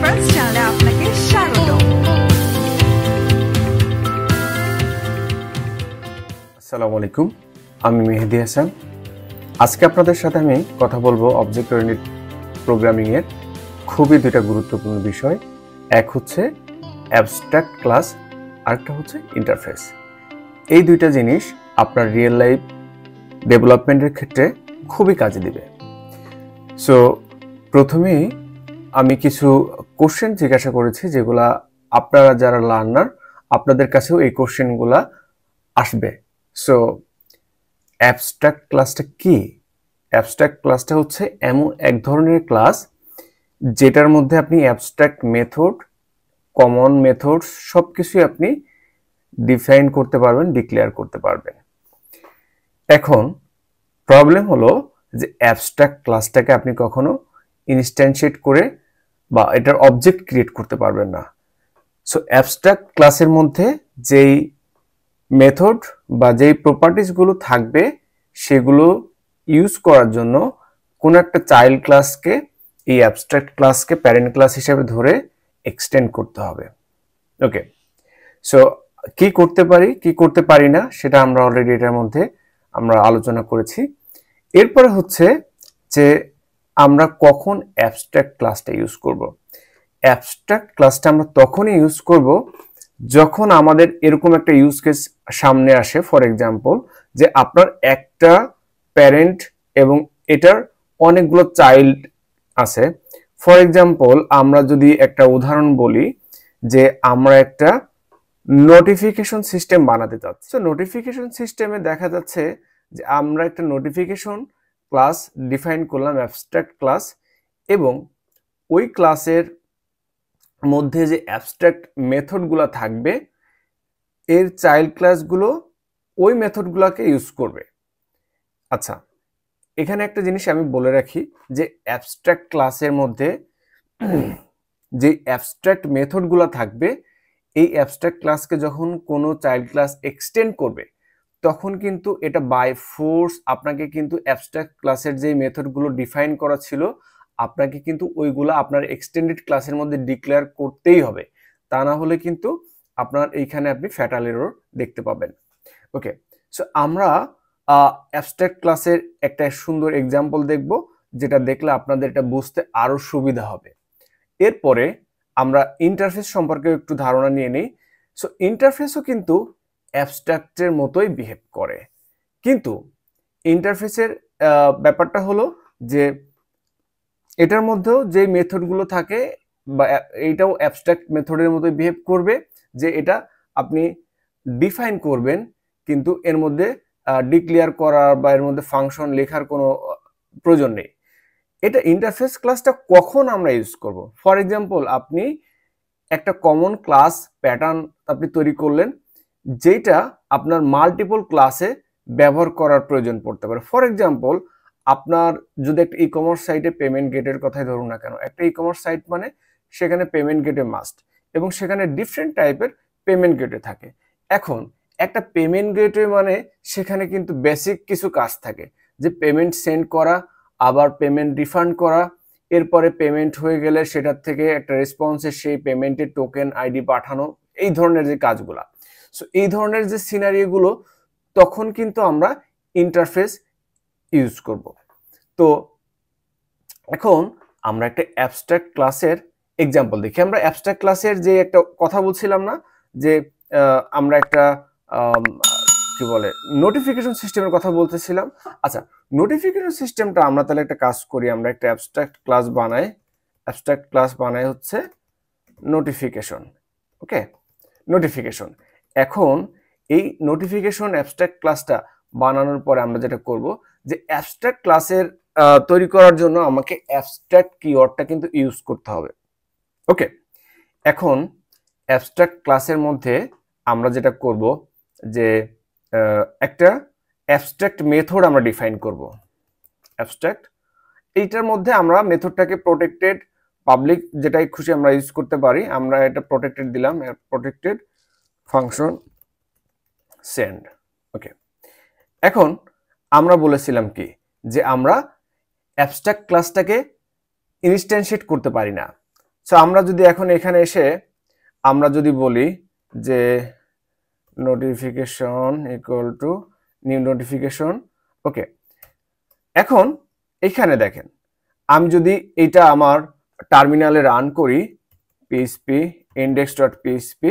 First চ্যানেলে আপনাকে স্বাগত। আসসালামু আলাইকুম, আমি মেহেদি হাসান। আজকে আপনাদের সাথে আমি কথা বলবো অবজেক্ট ওরিয়েন্টেড প্রোগ্রামিং এর খুবই দুইটা গুরুত্বপূর্ণ বিষয়। এক হচ্ছে অ্যাবস্ট্রাক্ট ক্লাস, আরেকটা হচ্ছে ইন্টারফেস। এই দুইটা জিনিস আপনার রিয়েল লাইফ ডেভেলপমেন্টের ক্ষেত্রে খুবই কাজে দিবে। সো প্রথমেই আমি কিছু কোশ্চেন জিজ্ঞাসা করেছি, যেগুলা আপনারা যারা লার্নার আপনাদের কাছেও এই কোশ্চেনগুলা আসবে। সো অ্যাবস্ট্রাক্ট ক্লাসটা কি? অ্যাবস্ট্রাক্ট ক্লাসটা হচ্ছে এমন এক ধরনের ক্লাস যেটার মধ্যে আপনি অ্যাবস্ট্রাক্ট মেথড, কমন মেথড সব কিছুই আপনি ডিফাইন করতে পারবেন, ডিক্লেয়ার করতে পারবেন। এখন প্রবলেম হলো যে অ্যাবস্ট্রাক্ট ক্লাসটাকে আপনি কখনো ইনস্ট্যান্সিয়েট করে বা এটার অবজেক্ট ক্রিয়েট করতে পারবেন না। সো অ্যাবস্ট্রাক্ট ক্লাসের মধ্যে যেই মেথড বা যেই প্রপার্টিসগুলো থাকবে সেগুলো ইউজ করার জন্য কোনো একটা চাইল্ড ক্লাসকে, এই অ্যাবস্ট্রাক্ট ক্লাসকে প্যারেন্ট ক্লাস হিসেবে ধরে এক্সটেন্ড করতে হবে। ওকে, সো কি করতে পারি কি করতে পারি না সেটা আমরা অলরেডি এটার মধ্যে আমরা আলোচনা করেছি। এরপরে হচ্ছে যে আমরা কখন অ্যাবস্ট্রাক্ট ক্লাসটা ইউজ করব। অ্যাবস্ট্রাক্ট ক্লাসটা আমরা তখনই ইউজ করব যখন আমাদের এরকম একটা ইউজ কেস সামনে আসে। ফর এক্সাম্পল, যে আপনার একটা প্যারেন্ট এবং এটার অনেকগুলো চাইল্ড আছে। ফর এক্সাম্পল, আমরা যদি একটা উদাহরণ বলি যে আমরা একটা নোটিফিকেশন সিস্টেম বানাতে চাচ্ছি। তো নোটিফিকেশন সিস্টেমে দেখা যাচ্ছে যে আমরা একটা নোটিফিকেশন ক্লাস ডিফাইন করলাম, অ্যাবস্ট্রাক্ট ক্লাস, এবং ওই ক্লাসের মধ্যে যে অ্যাবস্ট্রাক্ট মেথডগুলো থাকবে এর চাইল্ড ক্লাসগুলো ওই মেথডগুলোকে ইউজ করবে। আচ্ছা, এখানে একটা জিনিস আমি বলে রাখি যে অ্যাবস্ট্রাক্ট ক্লাসের মধ্যে যে অ্যাবস্ট্রাক্ট মেথডগুলো থাকবে, এই অ্যাবস্ট্রাক্ট ক্লাসকে যখন কোনো চাইল্ড ক্লাস এক্সটেন্ড করবে তখন কিন্তু এটা বাই ফোর্স আপনাকে কিন্তু অ্যাবস্ট্রাক্ট ক্লাসের যে মেথডগুলো ডিফাইন করা ছিল আপনাকে কিন্তু ওইগুলো আপনার এক্সটেন্ডেড ক্লাসের মধ্যে ডিক্লেয়ার করতেই হবে। তা না হলে কিন্তু আপনার এইখানে আপনি ফ্যাটাল এরর দেখতে পাবেন। ওকে, সো আমরা অ্যাবস্ট্রাক্ট ক্লাসের একটা সুন্দর এক্সাম্পল দেখব, যেটা দেখলে আপনাদের এটা বুঝতে আরো সুবিধা হবে। এরপরে আমরা ইন্টারফেস সম্পর্কে একটু ধারণা নিয়ে নিই। সো ইন্টারফেসও কিন্তু অ্যাবস্ট্রাক্টের মতোই বিহেভ করে, কিন্তু ইন্টারফেসের ব্যাপারটা হলো যে এটার মধ্যেও যে মেথডগুলো থাকে বা এইটাও অ্যাবস্ট্রাক্ট মেথডের মতোই বিহেভ করবে, যে এটা আপনি ডিফাইন করবেন কিন্তু এর মধ্যে ডিক্লেয়ার করার বা এর মধ্যে ফাংশন লেখার কোনো প্রয়োজন নেই। এটা ইন্টারফেস ক্লাসটা কখন আমরা ইউজ করব? ফর এক্সাম্পল, আপনি একটা কমন ক্লাস প্যাটার্ন আপনি তৈরি করলেন যেটা আপনার মাল্টিপল ক্লাসে ব্যবহার করার প্রয়োজন পড়তে পারে। ফর এক্সাম্পল, আপনার যদি একটা ই কমার্স সাইটে পেমেন্ট গেটের কথাই ধরুন না কেন, একটা ই কমার্স সাইট মানে সেখানে পেমেন্ট গেটে মাস্ট, এবং সেখানে ডিফারেন্ট টাইপের পেমেন্ট গেটে থাকে। এখন একটা পেমেন্ট গেটে মানে সেখানে কিন্তু বেসিক কিছু কাজ থাকে, যে পেমেন্ট সেন্ড করা, আবার পেমেন্ট রিফান্ড করা, এরপরে পেমেন্ট হয়ে গেলে সেটার থেকে একটা রেসপন্সে সেই পেমেন্টের টোকেন আইডি পাঠানো, এই ধরনের যে কাজগুলা। সো এই ধরনের যে সিনারিওগুলো তখন কিন্তু আমরা ইন্টারফেস ইউজ করব। তো এখন আমরা একটা অ্যাবস্ট্রাক্ট ক্লাসের এক্সাম্পল দেখি। আমরা অ্যাবস্ট্রাক্ট ক্লাসের যে একটা কথা বলছিলাম না, যে আমরা একটা কি বলে নোটিফিকেশন সিস্টেমের কথা বলতেছিলাম। আচ্ছা, নোটিফিকেশন সিস্টেমটা আমরা তাহলে একটা কাজ করি, আমরা একটা অ্যাবস্ট্রাক্ট ক্লাস বানাই। অ্যাবস্ট্রাক্ট ক্লাস বানাই হচ্ছে নোটিফিকেশন। ওকে, নোটিফিকেশন। এখন এই নোটিফিকেশন অ্যাবস্ট্রাক্ট ক্লাসটা বানানোর পরে আমরা যেটা করব, যে অ্যাবস্ট্রাক্ট ক্লাসের তৈরি করার জন্য আমাকে অ্যাবস্ট্রাক্ট কিওয়ার্ডটা কিন্তু ইউজ করতে হবে। ওকে, এখন অ্যাবস্ট্রাক্ট ক্লাসের মধ্যে আমরা যেটা করব, যে একটা অ্যাবস্ট্রাক্ট মেথড আমরা ডিফাইন করব। অ্যাবস্ট্রাক্ট, এইটার মধ্যে আমরা মেথডটাকে প্রোটেক্টেড, পাবলিক যেটাই খুশি আমরা ইউজ করতে পারি। আমরা এটা প্রোটেক্টেড দিলাম, প্রোটেক্টেড ফাংশন সেন্ড। ওকে, এখন আমরা বলেছিলাম কি, যে আমরা অ্যাবস্ট্রাক্ট ক্লাসটাকে ইনস্ট্যান্সিয়েট করতে পারি না। সো আমরা যদি এখন এখানে এসে আমরা যদি বলি যে notification equal to new notification, okay. এখন এখানে দেখেন আমি যদি এটা আমার টার্মিনালে রান করি পিএইচপি index.php,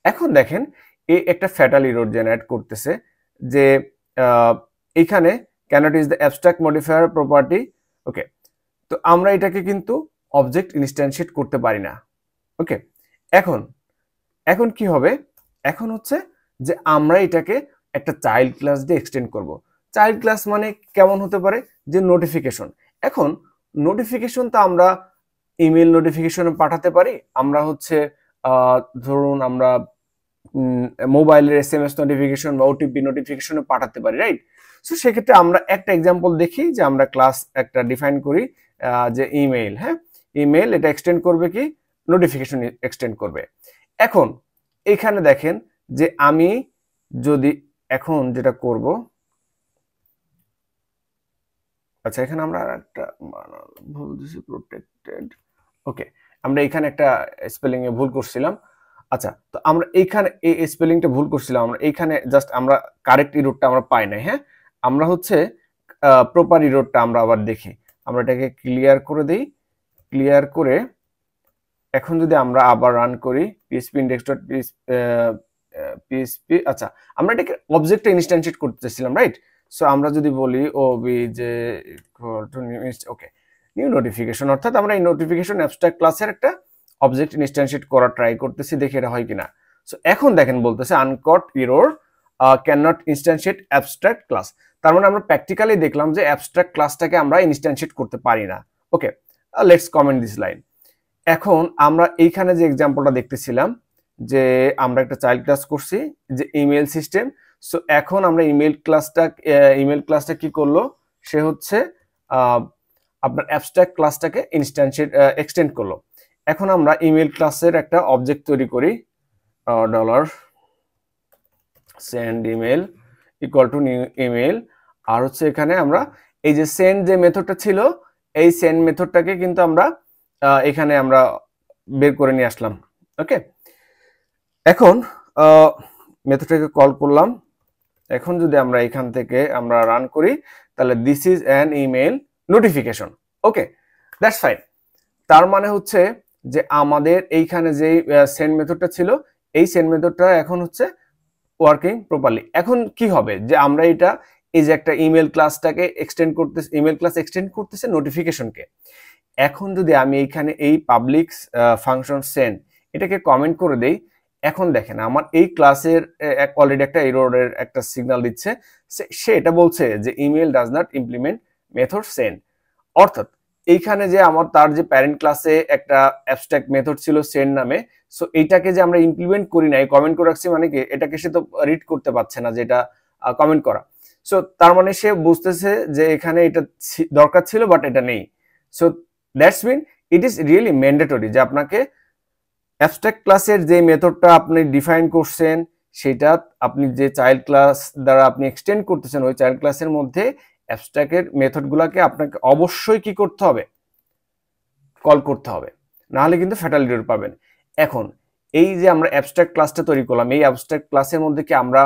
এখন দেখেন এই একটা ফ্যাটাল এরর জেনারেট করতেছে যে এখানে cannot is the abstract modifier property, okay. তো আমরা এটাকে কিন্তু অবজেক্ট ইনস্ট্যান্সিয়েট করতে পারি না, ওকে। এখন কি হবে, এখন হচ্ছে যে আমরা এটাকে একটা চাইল্ড ক্লাস দিয়ে এক্সটেন্ড করব। চাইল্ড ক্লাস মানে কেমন হতে পারে, যে নোটিফিকেশন। এখন নোটিফিকেশন তো আমরা ইমেল নোটিফিকেশনে পাঠাতে পারি, আমরা হচ্ছে ধরুন আমরা মোবাইলের SMS নোটিফিকেশন বা ওটিপি নোটিফিকেশনে পাঠাতে পারি, রাইট? সো সেক্ষেত্রে আমরা একটা এক্সাম্পল দেখি যে আমরা ক্লাস একটা ডিফাইন করি যে ইমেইল, হ্যাঁ, ইমেইল এটা এক্সটেন্ড করবে কি, নোটিফিকেশন এক্সটেন্ড করবে। এখন এখানে দেখেন যে আমি যদি এখন যেটা করব, আচ্ছা এখানে আমরা একটা ভুল দিছি, প্রোটেক্টেড, ওকে। আমরা এখানে একটা স্পেলিং এ ভুল করছিলাম। আচ্ছা, তো আমরা এইখানে এই স্পেলিংটা ভুল করছিলাম, আমরা এইখানে জাস্ট আমরা কারেক্ট ইরোডটা আমরা পাই নাই, হ্যাঁ। আমরা হচ্ছে প্রপার ইরোডটা আমরা আবার দেখি, আমরা এটাকে ক্লিয়ার করে দেই। ক্লিয়ার করে এখন যদি আমরা আবার রান করি পিএইচপি index.php, আচ্ছা আমরা এটাকে অবজেক্টে ইনস্ট্যান্সিয়েট করতেছিলাম, রাইট? সো আমরা যদি বলি obj equal to new, okay, new notification, অর্থাৎ আমরা এই নোটিফিকেশন অ্যাবস্ট্রাক্ট ক্লাসের একটা অবজেক্ট ইনস্ট্যান্সিয়েট করা ট্রাই করতেছি, দেখি এটা হয় কিনা। সো এখন দেখেন বলতেছে uncaught error can not instantiate abstract class. তার মানে আমরা প্র্যাকটিক্যালি দেখলাম যে অ্যাবস্ট্রাক্ট ক্লাসটাকে আমরা ইনস্ট্যান্সিয়েট করতে পারি না, okay. Let's comment this line. এখন আমরা এইখানে যে এক্সাম্পলটা দেখতেছিলাম যে আমরা একটা চাইল্ড ক্লাস করছি যে ইমেল সিস্টেম। সো এখন আমরা ইমেল ক্লাসটা কি করলো, সে হচ্ছে আপনার অ্যাবস্ট্রাক্ট ক্লাসটাকে এক্সটেন্ড করলো। এখন আমরা ইমেল ক্লাসের একটা অবজেক্ট তৈরি করি, $send email equal to new email. আর হচ্ছে এখানে আমরা এই যে সেন্ড যে মেথডটা ছিল, এই সেন্ড মেথডটাকে কিন্তু আমরা এখানে আমরা বের করে নিয়ে আসলাম, ওকে। এখন মেথডটাকে কল করলাম। এখন যদি আমরা এখান থেকে আমরা রান করি, তাহলে this is an email notification, okay, that's fine. তার মানে হচ্ছে যে আমাদের এইখানে যে সেন্ড মেথডটা ছিল, এই সেন্ড মেথডটা এখন হচ্ছে ওয়ার্কিং প্রপারলি। এখন কি হবে যে আমরা এটা এই যে একটা ইমেল ক্লাসটাকে এক্সটেন্ড করতেছে, ইমেল ক্লাস এক্সটেন্ড করতেছে নোটিফিকেশনকে। এখন যদি আমি এইখানে এই পাবলিক ফাংশন সেন্ড এটাকে কমেন্ট করে দেই, এখন দেখেন আমার এই ক্লাসের অলরেডি একটা এররের একটা সিগন্যাল দিচ্ছে, সে এটা বলছে যে email does not implement method send. অর্থাৎ এইখানে যে আমার তার যে প্যারেন্ট ক্লাসে একটা অ্যাবস্ট্রাক্ট মেথড ছিল সেন্ড নামে, সো এইটাকে যে আমরা ইমপ্লিমেন্ট করি নাই, কমেন্ট করে রাখছি, মানে কি এটাকে সে তো রিড করতে পারছে না যেটা কমেন্ট করা। সো তার মানে সে বুঝতেছে যে এখানে এটা দরকার ছিল বাট এটা নেই। So that's mean it is really mandatory যে আপনাকে অ্যাবস্ট্রাক্ট ক্লাসের যে মেথডটা আপনি ডিফাইন করছেন সেটা আপনি যে চাইল্ড ক্লাস দ্বারা আপনি এক্সটেন্ড করতেছেন, ওই চাইল্ড ক্লাসের মধ্যে অ্যাবস্ট্রাক্টের মেথডগুলোকে আপনাকে অবশ্যই কি করতে হবে, কল করতে হবে, নাহলে কিন্তু ফ্যাটাল এরর পাবেন। এখন এই যে আমরা অ্যাবস্ট্রাক্ট ক্লাসটা তৈরি করলাম, এই অ্যাবস্ট্রাক্ট ক্লাসের মধ্যে কি আমরা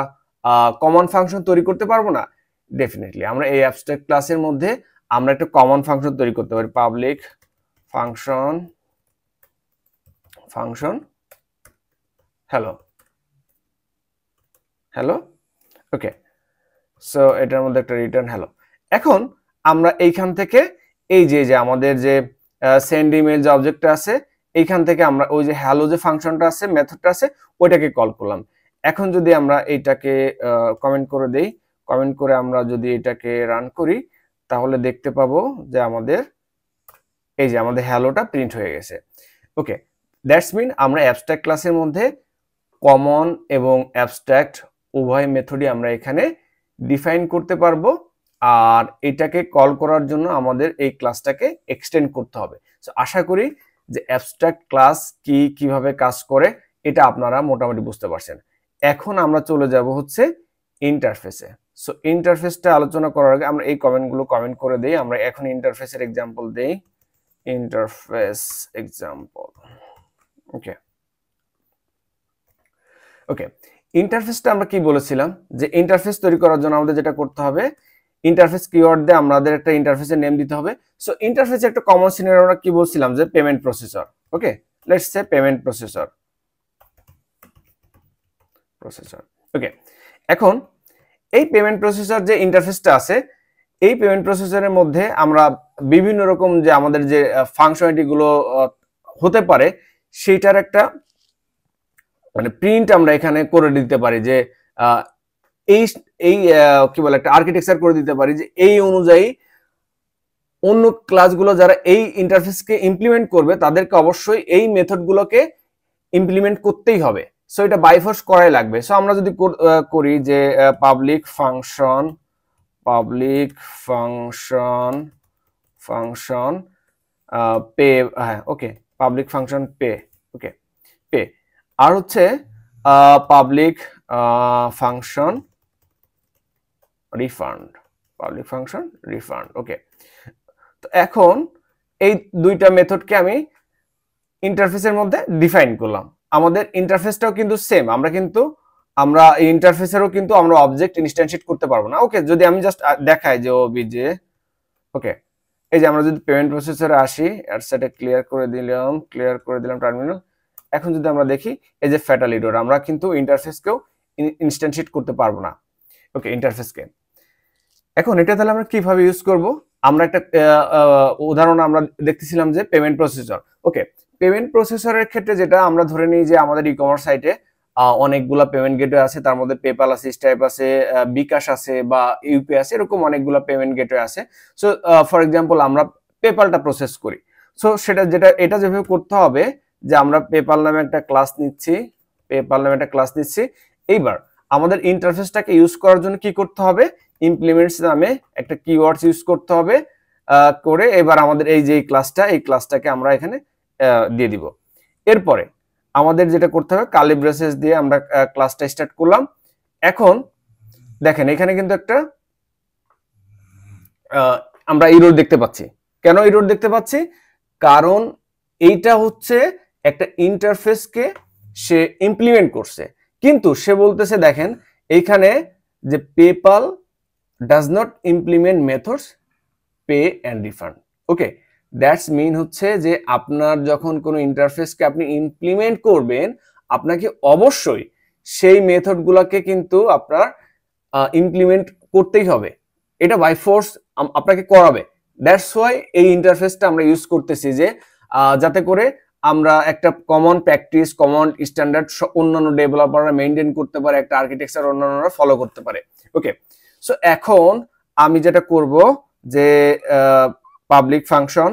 কমন ফাংশন তৈরি করতে পারবো না? ডেফিনেটলি আমরা এই অ্যাবস্ট্রাক্ট ক্লাসের মধ্যে আমরা একটা কমন ফাংশন তৈরি করতে পারি, পাবলিক ফাংশন হ্যালো, ওকে। সো এটার মধ্যে একটা রিটার্ন হ্যালো। এখন আমরা এইখান থেকে এই যে আমাদের যে সেন্ড ইমেল যে অবজেক্টটা আছে, এইখান থেকে আমরা ওই যে হ্যালো যে ফাংশনটা আছে, মেথডটা আছে, ওইটাকে কল করলাম। এখন যদি আমরা এইটাকে কমেন্ট করে দেই, কমেন্ট করে আমরা যদি এটাকে রান করি, তাহলে দেখতে পাবো যে আমাদের এই যে আমাদের হ্যালোটা প্রিন্ট হয়ে গেছে, ওকে। দ্যাটস মিন আমরা অ্যাবস্ট্রাক্ট ক্লাসের মধ্যে কমন এবং অ্যাবস্ট্রাক্ট উভয় মেথডই আমরা এখানে ডিফাইন করতে পারবো। আর এটাকে কল করার জন্য আমাদের এই ক্লাসটাকে এক্সটেন্ড করতে হবে। সো আশা করি যে অ্যাবস্ট্রাক্ট ক্লাস কিভাবে কাজ করে এটা আপনারা মোটামুটি বুঝতে পারছেন। এখন আমরা চলে যাব হচ্ছে ইন্টারফেসে। সো ইন্টারফেসটা আলোচনা করার আগে আমরা এই কমেন্টগুলো কমেন্ট করে দেই। আমরা এখন ইন্টারফেসের এক্সাম্পল দেই, ইন্টারফেস এক্সাম্পল। ওকে ওকে ইন্টারফেসটা আমরা কি বলেছিলাম যে ইন্টারফেস তৈরি করার জন্য আমাদের যেটা করতে হবে ইন্টারফেস কিওয়ার্ড দিয়ে আমাদের একটা ইন্টারফেসের নেম দিতে হবে সো ইন্টারফেসে একটা কমন সিনারিও আমরা কি বলছিলাম যে payment processor okay let's say payment processor ওকে এখন এই পেমেন্ট প্রসেসর যে ইন্টারফেসটা আছে এই পেমেন্ট প্রসেসরের মধ্যে আমরা বিভিন্ন রকম যে আমাদের যে ফাংশনালিটি গুলো হতে পারে সেইটার একটা মানে প্রিন্ট আমরা এখানে করে দিতে পারি যে এই এই কি বলে একটা আর্কিটেকচার করে দিতে পারি যে এই অনুযায়ী অন্য ক্লাসগুলো যারা এই ইন্টারফেসকে ইমপ্লিমেন্ট করবে তাদেরকে অবশ্যই এই মেথডগুলোকে ইমপ্লিমেন্ট করতেই হবে সো এটা বাই ফোর্স করাই লাগবে সো আমরা যদি করি যে পাবলিক ফাংশন পে হ্যাঁ okay public function pay okay pay আর হচ্ছে পাবলিক ফাংশন রিফান্ড ওকে তো এখন এই দুইটা মেথডকে আমি ইন্টারফেসের মধ্যে ডিফাইন করলাম আমাদের ইন্টারফেসটাও কিন্তু সেম আমরা এই ইন্টারফেসেরও কিন্তু আমরা অবজেক্ট ইনস্ট্যান্সিয়েট করতে পারবো না ওকে যদি আমি জাস্ট দেখাই যে ওবিজে ওকে এই যে আমরা যদি পেমেন্ট প্রসেসরে আসি এর সেটে ক্লিয়ার করে দিলাম টার্মিনাল এখন যদি আমরা দেখি এই যে ফ্যাটালিডোর আমরা কিন্তু ইন্টারফেসকেও ইনস্ট্যান্সিয়েট করতে পারবো না ওকে ইন্টারফেসকে এখন এটা তাহলে আমরা কিভাবে ইউজ করব আমরা একটা উদাহরণ আমরা দেখতেছিলাম যে পেমেন্ট প্রসেসর ওকে পেমেন্ট প্রসেসরের ক্ষেত্রে যেটা আমরা ধরে নিই যে আমাদের ই-কমার্স সাইটে অনেকগুলা পেমেন্ট গেটওয়ে আছে তার মধ্যে পেপাল আছে স্ট্রাইপ আছে বিকাশ আছে বা ইউপি আছে এরকম অনেকগুলা পেমেন্ট গেটওয়ে আছে সো ফর এক্সাম্পল আমরা পেপালটা প্রসেস করি সো এটা যেভাবে করতে হবে যে আমরা পেপাল নামে একটা ক্লাস নিচ্ছি এইবার আমাদের ইন্টারফেসটাকে ইউজ করার জন্য কি করতে হবে ইমপ্লিমেন্টস নামে একটা কিওয়ার্ডস ইউজ করতে হবে করে এবার আমাদের এই যে এই ক্লাসটাকে আমরা এখানে দিয়ে দিব এরপরে আমাদের যেটা করতে হবে কার্লি ব্রেসেস দিয়ে আমরা ক্লাসটা স্টার্ট করলাম এখন দেখেন এখানে কিন্তু একটা আমরা এরর দেখতে পাচ্ছি কেন এরর দেখতে পাচ্ছি কারণ এইটা হচ্ছে একটা ইন্টারফেসকে সে ইমপ্লিমেন্ট করছে কিন্তু সে বলতেছে দেখেন এইখানে যে PayPal does not implement methods pay and refund okay that's mean হচ্ছে যে আপনার যখন কোনো ইন্টারফেসকে আপনি ইমপ্লিমেন্ট করবেন আপনাকে অবশ্যই সেই মেথডগুলোকে কিন্তু আপনার ইমপ্লিমেন্ট করতেই হবে এটা বাই ফোর্স আপনাকে করাবে দ্যাটস ওয়াই এই ইন্টারফেসটা আমরা ইউজ করতেছি যে যাতে করে আমরা একটা কমন প্র্যাকটিস কমন স্ট্যান্ডার্ড অন্যান্য ডেভেলপাররা মেইনটেইন করতে পারে একটা আর্কিটেকচার অন্যান্যরা ফলো করতে পারে ওকে সো এখন আমি যেটা করব যে পাবলিক ফাংশন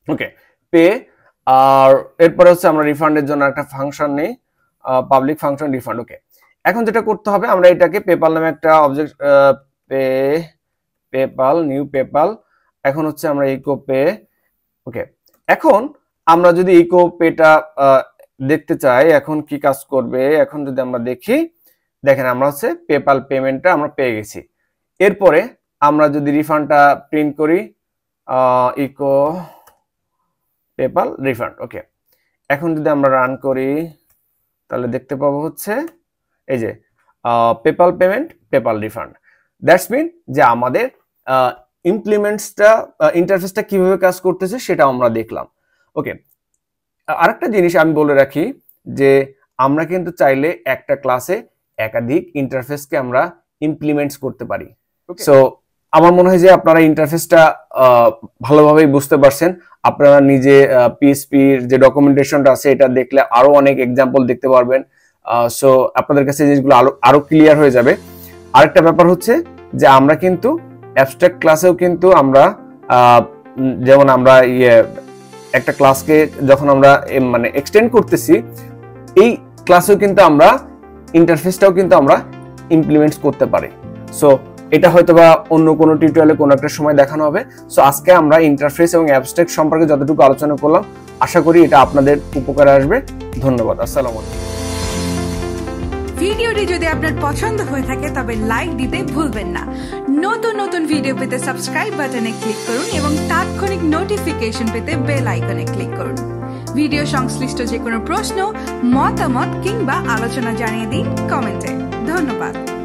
ওকে পে আর এরপরে হচ্ছে আমরা রিফান্ডের জন্য একটা ফাংশন নেই পাবলিক ফাংশন রিফান্ড ওকে এখন যেটা করতে হবে আমরা এটাকে পেপাল নামে একটা অবজেক্ট পেপাল নিউ পেপাল এখন হচ্ছে আমরা ইকো পে ওকে এখন আমরা যদি ইকো পেটা দেখতে চাই এখন কি কাজ করবে এখন যদি আমরা দেখি দেখেন আমরা হচ্ছে পেপাল পেমেন্টটা আমরা পেয়ে গেছি এরপরে আমরা যদি রিফান্ডটা প্রিন্ট করি ইকো পেপাল রিফান্ড ওকে এখন যদি আমরা রান করি তাহলে দেখতে পাবো হচ্ছে এই যে PayPal payment PayPal refund that's mean যে আমাদের ইন্টারফেসটা কিভাবে কাজ করতেছে সেটা আমরা দেখলাম ওকে আরেকটা জিনিস আমি বলে রাখি যে আমরা কিন্তু চাইলে একটা ক্লাসে একাধিক ইন্টারফেসকে আমরা ইমপ্লিমেন্টস করতে পারি সো আমার মনে হয় যে আপনারা ইন্টারফেসটা ভালোভাবেই বুঝতে পারছেন আপনারা নিজে পিএসপির যে ডকুমেন্টেশনটা আছে এটা দেখলে আরো অনেক এক্সাম্পল দেখতে পারবেন সো আপনাদের কাছে জিনিসগুলো আরো ক্লিয়ার হয়ে যাবে আরেকটা ব্যাপার হচ্ছে যে আমরা কিন্তু অ্যাবস্ট্রাক্ট ক্লাসেও কিন্তু আমরা যেমন আমরা একটা ক্লাসকে যখন আমরা মানে এক্সটেন্ড করতেছি এই ক্লাসেও কিন্তু আমরা ইন্টারফেসটাও কিন্তু আমরা ইমপ্লিমেন্ট করতে পারি সো এটা হয়তোবা অন্য কোনো টিউটোরিয়ালে কোনো একটা সময় দেখানো হবে সো আজকে আমরা ইন্টারফেস এবং অ্যাবস্ট্রাক্ট সম্পর্কে যতটুকু আলোচনা করলাম আশা করি এটা আপনাদের উপকারে আসবে ধন্যবাদ আসসালামু আলাইকুম ভিডিওটি যদি আপনার পছন্দ হয়ে থাকে তবে লাইক দিতে ভুলবেন না। নতুন নতুন ভিডিও পেতে সাবস্ক্রাইব বাটনে ক্লিক করুন এবং তাৎক্ষণিক নোটিফিকেশন পেতে বেল আইকনে ক্লিক করুন। ভিডিও সংশ্লিষ্ট যে কোনো প্রশ্ন, মতামত কিংবা আলোচনা জানিয়ে দিন কমেন্টে। ধন্যবাদ।